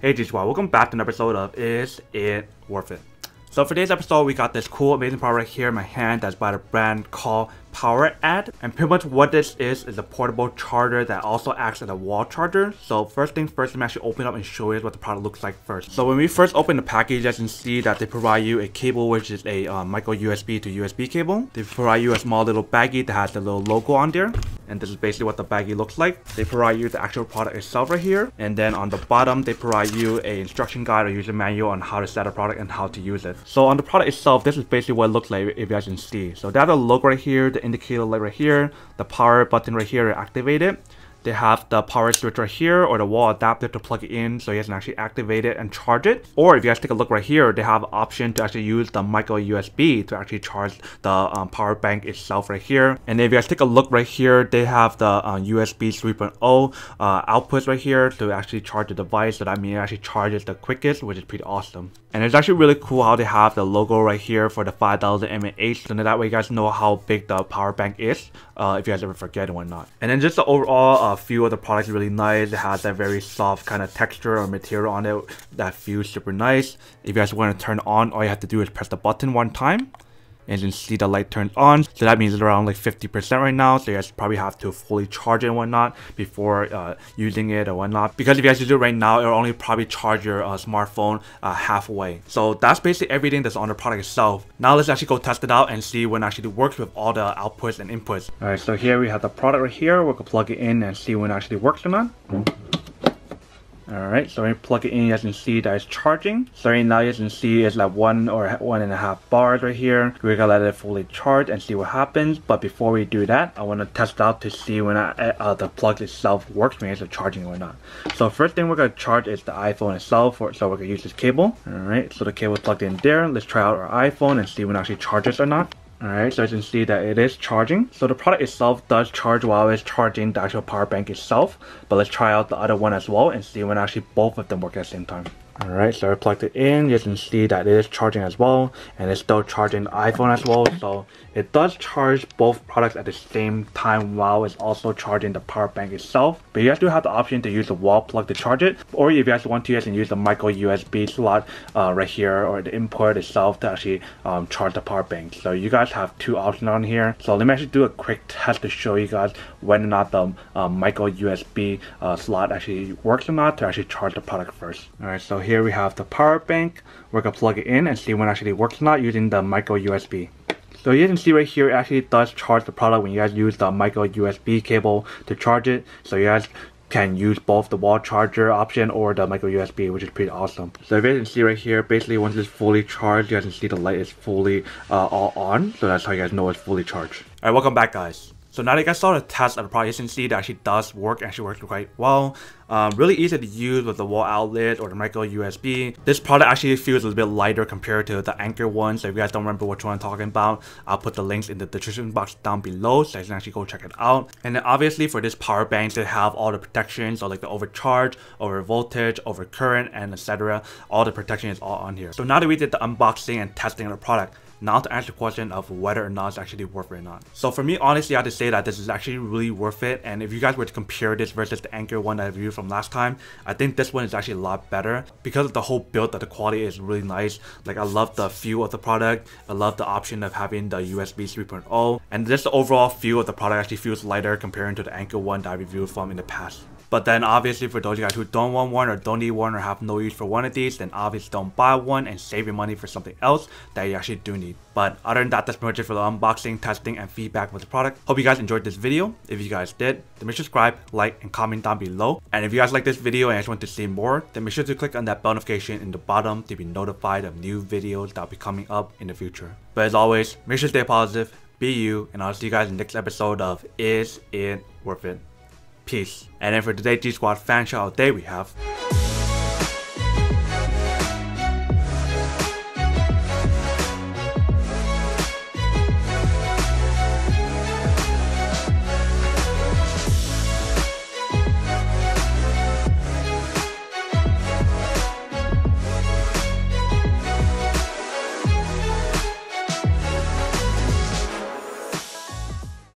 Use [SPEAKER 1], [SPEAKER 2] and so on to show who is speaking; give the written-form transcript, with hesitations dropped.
[SPEAKER 1] Hey G Squad, welcome back to an episode of Is It Worth It? So for today's episode, we got this cool, amazing product right here in my hand that's by the brand called POWERADD. And pretty much what this is a portable charger that also acts as a wall charger. So first things first, let me actually open it up and show you what the product looks like first. So when we first open the package, as you can see that they provide you a cable, which is a micro USB to USB cable. They provide you a small little baggie that has the little logo on there. And this is basically what the baggie looks like. They provide you the actual product itself right here. And then on the bottom, they provide you an instruction guide or user manual on how to set a product and how to use it. So on the product itself, this is basically what it looks like if you guys can see. So they have the logo right here, the indicator light right here, the power button right here to activate it. They have the power switch right here or the wall adapter to plug it in so you guys can actually activate it and charge it. Or if you guys take a look right here, they have an option to actually use the micro USB to actually charge the power bank itself right here. And if you guys take a look right here, they have the USB 3.0 outputs right here to actually charge the device. So that means it actually charges the quickest, which is pretty awesome. And it's actually really cool how they have the logo right here for the 5000 mAh, so that way you guys know how big the power bank is if you guys ever forget and whatnot. And then just the overall feel of the product is really nice. It has that very soft kind of texture or material on it that feels super nice. If you guys want to turn on, all you have to do is press the button one time. And you can see the light turns on, so that means it's around like 50% right now, so you guys probably have to fully charge it and whatnot before using it or whatnot, because if you guys do it right now, it'll only probably charge your smartphone halfway. So that's basically everything that's on the product itself. Now let's actually go test it out and see when it actually works with all the outputs and inputs. Alright, so here we have the product right here. We can plug it in and see when it actually works or not. Alright, so when you plug it in, you guys can see that it's charging. So right now you guys can see it's like 1 or 1.5 bars right here. We're gonna let it fully charge and see what happens. But before we do that, I want to test it out to see when the plug itself works when it's charging or not. So first thing we're gonna charge is the iPhone itself. So we're gonna use this cable. Alright, so the cable is plugged in there. Let's try out our iPhone and see when it actually charges or not. Alright, so as you can see that it is charging. So the product itself does charge while it's charging the actual power bank itself. But let's try out the other one as well and see when actually both of them work at the same time. Alright, so I plugged it in. You can see that it is charging as well. And it's still charging the iPhone as well. So it does charge both products at the same time while it's also charging the power bank itself. But you guys do have the option to use the wall plug to charge it. Or if you guys want to, you guys can use the micro USB slot right here, or the input itself to actually charge the power bank. So you guys have two options on here. So let me actually do a quick test to show you guys whether or not the micro USB slot actually works or not to actually charge the product first. Alright, so here we have the power bank. We're gonna plug it in and see when it actually works or not using the micro USB. So you can see right here, it actually does charge the product when you guys use the micro USB cable to charge it. So you guys can use both the wall charger option or the micro USB, which is pretty awesome. So if you guys can see right here, basically once it's fully charged, you guys can see the light is fully all on. So that's how you guys know it's fully charged. Alright, welcome back guys. So now that you guys saw the test of the product, you can see that actually does work, actually works quite well. Really easy to use with the wall outlet or the micro USB. This product actually feels a little bit lighter compared to the Anker one. So if you guys don't remember which one I'm talking about, I'll put the links in the description box down below so you can actually go check it out. And then obviously for this power bank, they have all the protections, so like the overcharge, over voltage, over current, and etc. All the protection is all on here. So now that we did the unboxing and testing of the product, now to answer the question of whether or not it's actually worth it or not. So for me, honestly, I have to say that this is actually really worth it. And if you guys were to compare this versus the Anker one that I reviewed from last time, I think this one is actually a lot better because of the whole build, that the quality is really nice. Like I love the feel of the product. I love the option of having the USB 3.0. And just the overall feel of the product actually feels lighter comparing to the Anker one that I reviewed from in the past. But then obviously for those of you guys who don't want one or don't need one or have no use for one of these, then obviously don't buy one and save your money for something else that you actually do need. But other than that, that's pretty much it for the unboxing, testing, and feedback with the product. Hope you guys enjoyed this video. If you guys did, then make sure to subscribe, like, and comment down below. And if you guys like this video and just want to see more, then make sure to click on that bell notification in the bottom to be notified of new videos that will be coming up in the future. But as always, make sure to stay positive, be you, and I'll see you guys in the next episode of Is It Worth It? Peace. And then for today's G Squad fan shout out day, we have